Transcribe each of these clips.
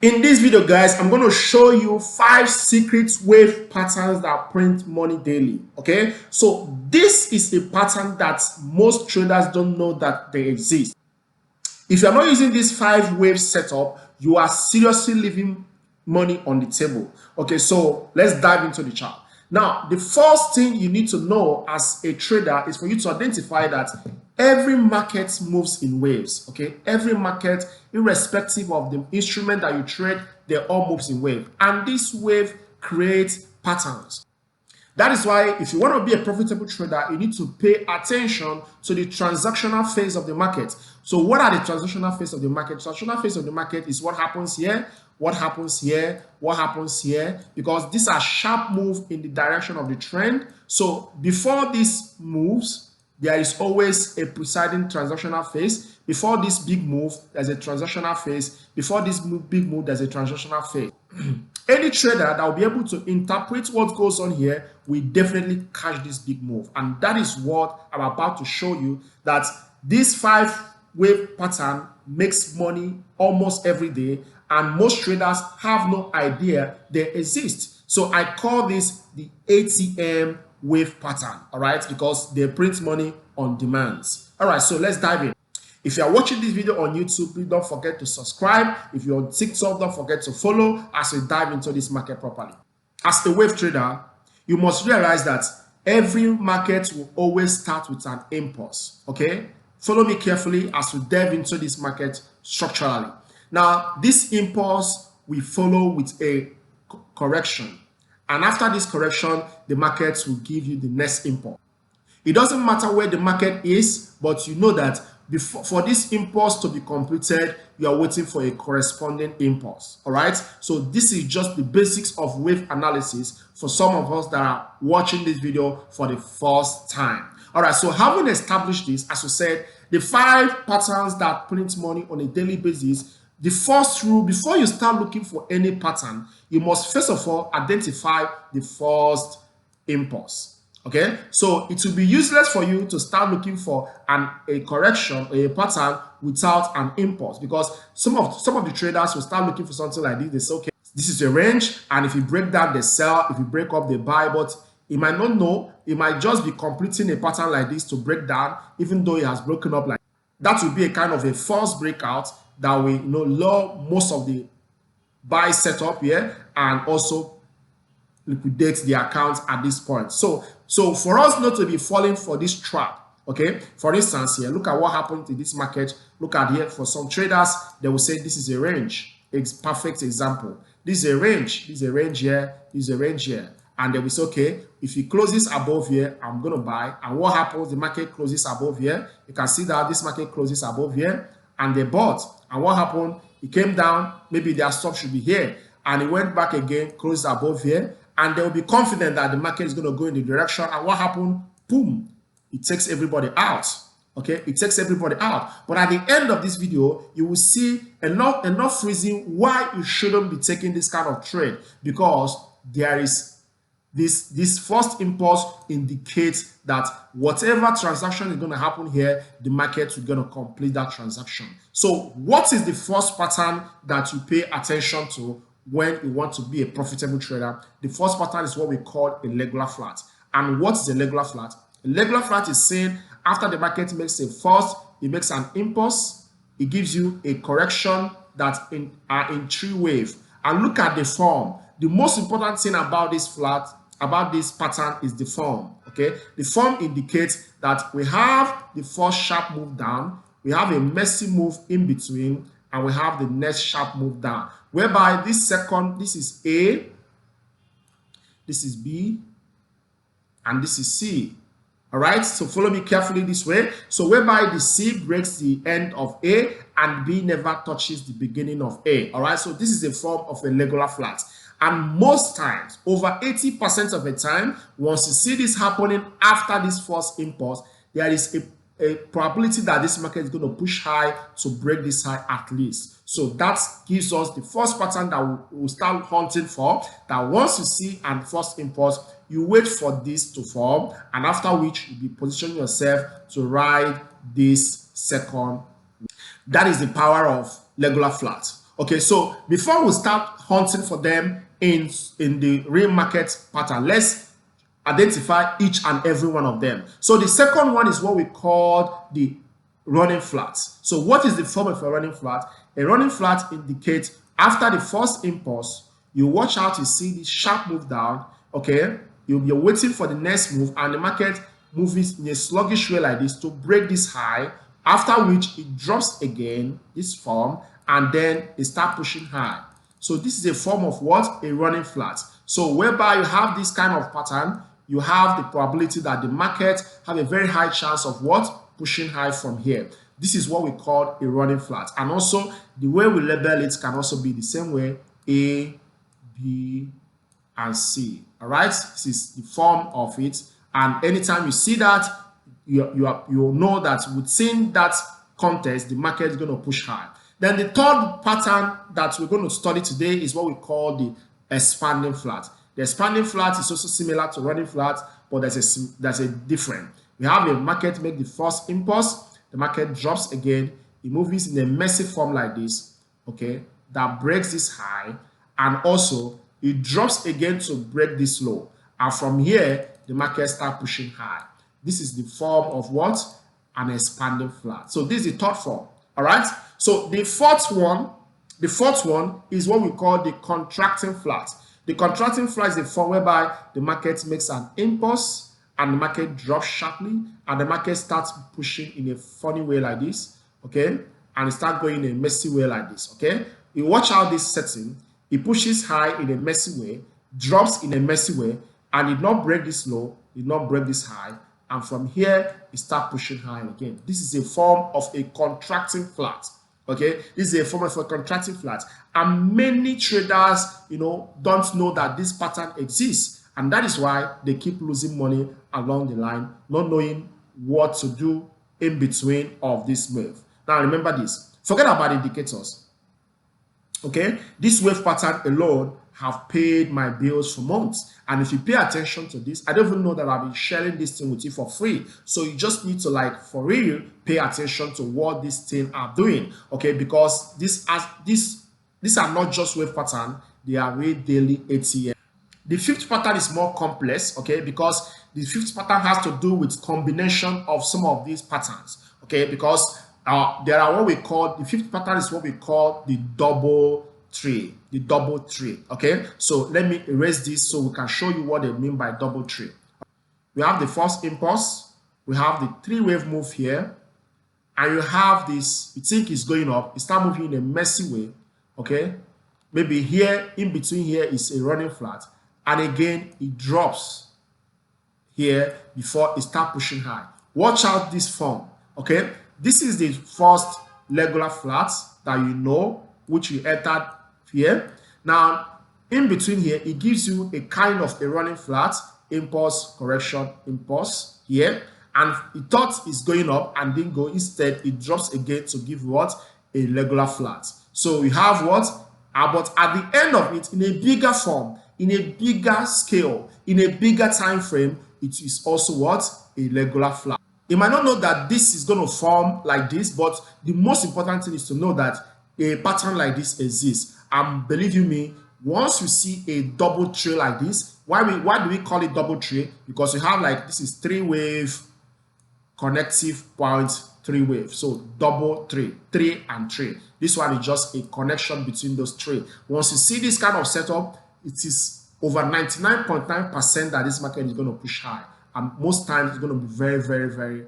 In this video, guys, I'm going to show you 5 secret wave patterns that print money daily. Okay, so this is a pattern that most traders don't know that they exist. If you're not using this 5 wave setup, you are seriously leaving money on the table. Okay, so let's dive into the chart. Now, the first thing you need to know as a trader is for you to identify that every market moves in waves. Okay, every market, irrespective of the instrument that you trade, they all moves in wave, and this wave creates patterns. That is why if you want to be a profitable trader, you need to pay attention to the transactional phase of the market. So what are the transactional phase of the market? Transactional phase of the market is what happens here, what happens here, what happens here, because these are sharp moves in the direction of the trend. So before this moves, there is always a preceding transactional phase. Before this big move, there's a transactional phase. Before this big move, there's a transactional phase. Any trader that will be able to interpret what goes on here will definitely catch this big move. And that is what I'm about to show you, that this 5 wave pattern makes money almost every day, and most traders have no idea they exist. So I call this the ATM wave pattern, all right, because they print money on demands. All right, so let's dive in. If you are watching this video on YouTube, please don't forget to subscribe. If you're on TikTok, don't forget to follow as we dive into this market properly. As a wave trader, you must realize that every market will always start with an impulse. Okay, follow me carefully as we dive into this market structurally. Now, this impulse we follow with a correction, and after this correction, the markets will give you the next impulse. It doesn't matter where the market is, but you know that for this impulse to be completed, you are waiting for a corresponding impulse. All right, so this is just the basics of wave analysis for some of us that are watching this video for the first time. All right, so having established this, as we said, the 5 patterns that print money on a daily basis, the first rule before you start looking for any pattern, you must first of all identify the first impulse. Okay, so it will be useless for you to start looking for a correction or a pattern without an impulse, because some of the traders will start looking for something like this. They say, okay, this is a range, and if you break down, they sell. If you break up, they buy. But you might not know, it might just be completing a pattern like this to break down, even though it has broken up like that. Will be a kind of a false breakout that will lower most of the buy setup here and also liquidate the account at this point. So for us not to be falling for this trap, okay, for instance here, look at what happened in this market. Look at here, for some traders, they will say this is a range. It's perfect example. This is a range, this is a range here, this is a range here, and they will say, okay, if it closes above here, I'm going to buy. And what happens? The market closes above here. You can see that this market closes above here, and they bought. And what happened? It came down. Maybe their stop should be here, and it went back again, closed above here, and they will be confident that the market is going to go in the direction. And what happened? Boom, it takes everybody out. Okay, it takes everybody out. But at the end of this video, you will see enough reason why you shouldn't be taking this kind of trade, because there is this first impulse indicates that whatever transaction is going to happen here, the market is going to complete that transaction. So what is the first pattern that you pay attention to when you want to be a profitable trader? The first pattern is what we call a regular flat. And what is a regular flat? A regular flat is saying after the market makes a first, it makes an impulse, it gives you a correction that in 3 wave. And look at the form. The most important thing about this flat, about this pattern, is the form. Okay, the form indicates that we have the first sharp move down, we have a messy move in between, and we have the next sharp move down, whereby this is A, this is B, and this is C. All right, so follow me carefully this way. So whereby the C breaks the end of A and B never touches the beginning of A. All right, so this is a form of a regular flat. And most times, over 80% of the time, once you see this happening after this first impulse, there is a probability that this market is going to push high to break this high at least. So that gives us the first pattern that we'll start hunting for, that once you see an first impulse, you wait for this to form, and after which you be positioning yourself to ride this second. That is the power of regular flat. Okay, so before we start hunting for them in the real market pattern, let's identify each and every one of them. So the second one is what we call the running flat. So what is the form of a running flat? A running flat indicates after the first impulse, you watch out, you see this sharp move down, okay? You'll be waiting for the next move, and the market moves in a sluggish way like this to break this high, after which it drops again, this form, and then it starts pushing high. So this is a form of what? A running flat. So whereby you have this kind of pattern, you have the probability that the market have a very high chance of what? Pushing high from here. This is what we call a running flat. And also the way we label it can also be the same way: A, B, and C. All right, this is the form of it. And anytime you see that, you know that within that context, the market is going to push high. Then the third pattern that we're going to study today is what we call the expanding flat. The expanding flat is also similar to running flat, but there's a difference. We have a market make the first impulse, the market drops again, it moves in a messy form like this, okay, that breaks this high, and also it drops again to break this low, and from here the market start pushing high. This is the form of what? An expanding flat. So this is the third form. All right, so the fourth one is what we call the contracting flat. The contracting flat is a form whereby the market makes an impulse and the market drops sharply, and the market starts pushing in a funny way like this, okay, and it starts going in a messy way like this, okay. You watch out this setting. It pushes high in a messy way, drops in a messy way, and did not break this low, did not break this high, and from here it starts pushing high again. This is a form of a contracting flat. Okay, this is a form of a contracting flat, and many traders, don't know that this pattern exists, and that is why they keep losing money along the line, not knowing what to do in between of this move. Now remember this, forget about indicators. Okay, this wave pattern alone have paid my bills for months, and if you pay attention to this, I don't even know that I've been sharing this thing with you for free. So you just need to, like, for real, pay attention to what these things are doing, okay, because these are not just wave pattern, they are real daily ATM. The fifth pattern is more complex, okay, because the fifth pattern has to do with combination of some of these patterns, okay, because there are what we call, the fifth pattern is what we call the double tree, okay. So let me erase this so we can show you what they mean by double tree. We have the first impulse, we have the three-wave move here, and you have this, you think it's going up, it start moving in a messy way, okay. Maybe here, in between here is a running flat, and again it drops here before it start pushing high. Watch out this form, okay. This is the first regular flat that you know, which you entered here. Now in between here, it gives you a kind of a running flat, impulse, correction, impulse here, and it thought it's going up and didn't go. Instead it drops again to give what? A regular flat. So we have what? But at the end of it, in a bigger form, in a bigger scale, in a bigger time frame, it is also what? A regular flat. You might not know that this is going to form like this, but the most important thing is to know that a pattern like this exists. And believe you me, once you see a double tree like this, why do we call it double tree? Because you have, like, this is three-wave connective point, three-wave. So double tree, 3 and 3. This one is just a connection between those three. Once you see this kind of setup, it is over 99.9% that this market is going to push high. And most times it's going to be very, very, very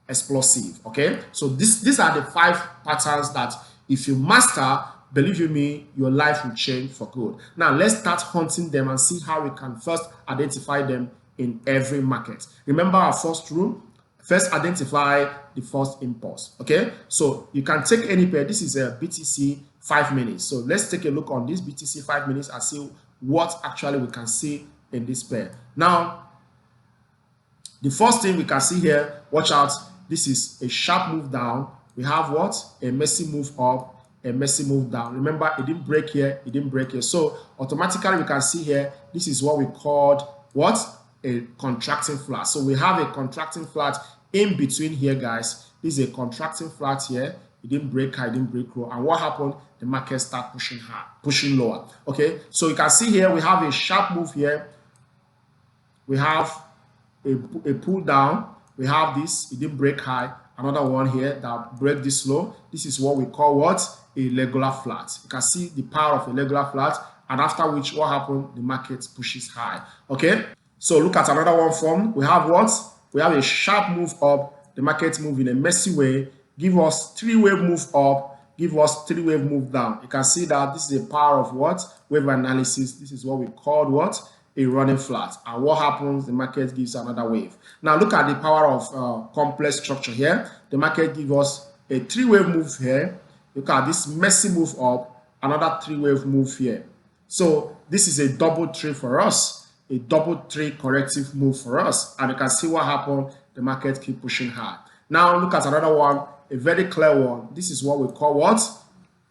explosive. Okay, so these are the 5 patterns that if you master, believe you me, your life will change for good. Now let's start hunting them and see how we can first identify them in every market. Remember our first rule: first identify the first impulse. Okay, so you can take any pair. This is a BTC 5 minutes. So let's take a look on this BTC 5 minutes and see what actually we can see in this pair. Now the first thing we can see here, watch out, this is a sharp move down. We have what? A messy move up, a messy move down. Remember, it didn't break here, it didn't break here. So automatically we can see here, this is what we called what? A contracting flat. So we have a contracting flat in between here, guys. This is a contracting flat here. it didn't break high, it didn't break low. And what happened? The market start pushing high, pushing lower. Okay, so you can see here we have a sharp move here. We have a pull down. We have this, it didn't break high. Another one here that break this low. This is what we call what? A regular flat. You can see the power of a regular flat, and after which what happened? The market pushes high. Okay, so look at another one form. We have what? We have a sharp move up. The market move in a messy way, give us three-wave move up, give us three-wave move down. You can see that this is the power of what? Wave analysis. This is what we call what? A running flat. And what happens? The market gives another wave. Now look at the power of complex structure here. The market gives us a three-wave move here. Look at this messy move up, another three-wave move here. So this is a double trade for us, a double trade corrective move for us. And you can see what happened. The market keep pushing high. Now look at another one, a very clear one. This is what we call what?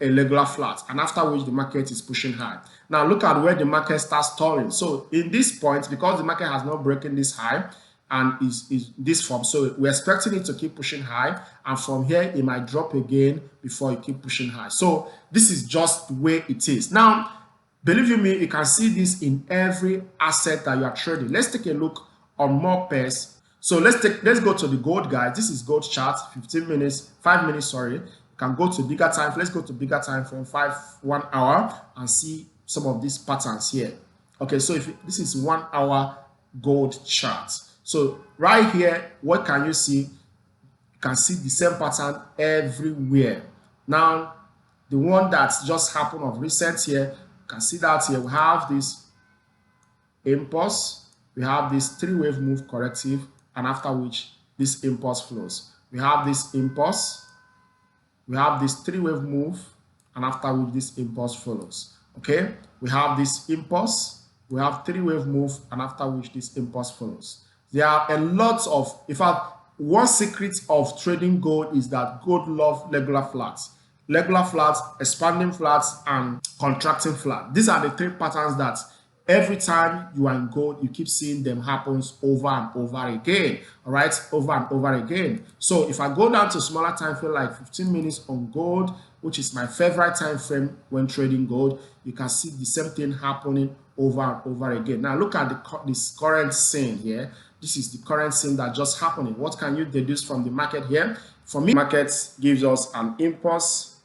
A regular flat, and after which the market is pushing high. Now look at where the market starts stalling. So in this point, because the market has not broken this high and is this form, so we're expecting it to keep pushing high, and from here it might drop again before it keep pushing high. So this is just the way it is. Now believe you me, you can see this in every asset that you are trading. Let's take a look on more pairs. So let's go to the gold, guys. This is gold chart, 5 minutes, sorry. You can go to bigger time. Let's go to bigger time frame, 1 hour, and see some of these patterns here. Okay, so if this is 1 hour gold chart. So right here, what can you see? You can see the same pattern everywhere. Now, the one that's just happened of recent here, you can see that here we have this impulse, we have this three-wave move corrective, and after which this impulse flows. We have this impulse. We have this three-wave move, and after which this impulse follows. Okay, we have this impulse, we have three-wave move, and after which this impulse follows. There are a lot of, in fact, one secret of trading gold is that gold loves regular flats. Regular flats, expanding flats, and contracting flat. These are the three patterns that every time you are in gold, you keep seeing them happens over and over again. All right, over and over again. So if I go down to smaller time frame like 15 minutes on gold, which is my favorite time frame when trading gold, you can see the same thing happening over and over again. Now look at this current scene here. This is the current scene that just happening. What can you deduce from the market here? For me, market gives us an impulse,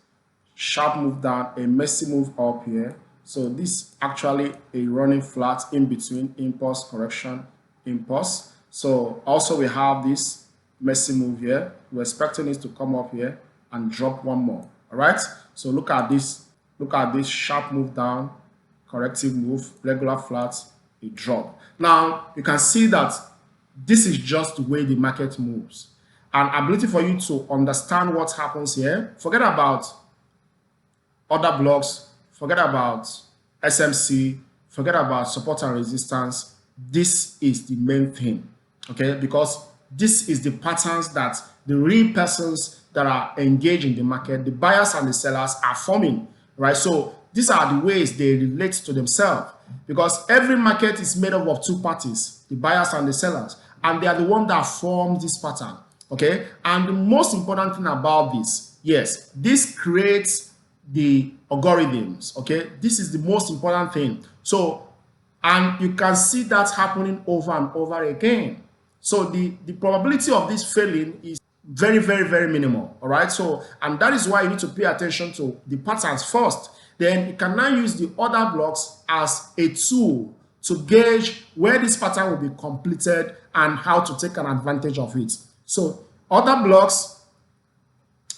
sharp move down, a messy move up here. So this actually a running flat in between impulse, correction, impulse. So also we have this messy move here. We're expecting it to come up here and drop one more. All right. So look at this sharp move down, corrective move, regular flat, a drop. Now you can see that this is just the way the market moves. And ability for you to understand what happens here. Forget about other blocks. Forget about SMC, forget about support and resistance. This is the main thing, okay? Because this is the patterns that the real persons that are engaged in the market, the buyers and the sellers are forming, right? So these are the ways they relate to themselves, because every market is made up of two parties, the buyers and the sellers, and they are the one that form this pattern, okay? And the most important thing about this, yes, this creates the algorithms, okay? This is the most important thing. So, and you can see that happening over and over again. So the probability of this failing is very, very, very minimal, all right? So, and that is why you need to pay attention to the patterns first. Then you can now use the other blocks as a tool to gauge where this pattern will be completed and how to take an advantage of it. So other blocks,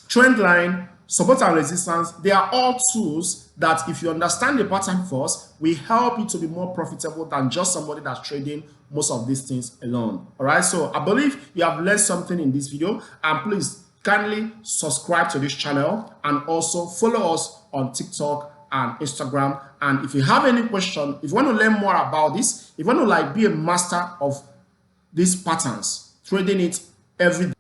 trend line, support and resistance, they are all tools that if you understand the pattern first, will help you to be more profitable than just somebody that's trading most of these things alone. All right, so I believe you have learned something in this video, and please kindly subscribe to this channel and also follow us on TikTok and Instagram. And if you have any question, if you want to learn more about this, if you want to be a master of these patterns, trading it every day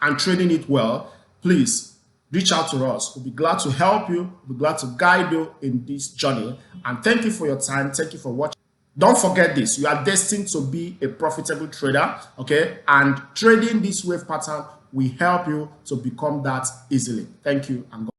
and trading it well, please reach out to us. We'll be glad to help you. We'll be glad to guide you in this journey. And thank you for your time. Thank you for watching. Don't forget this. You are destined to be a profitable trader, okay? And trading this wave pattern will help you to become that easily. Thank you and God.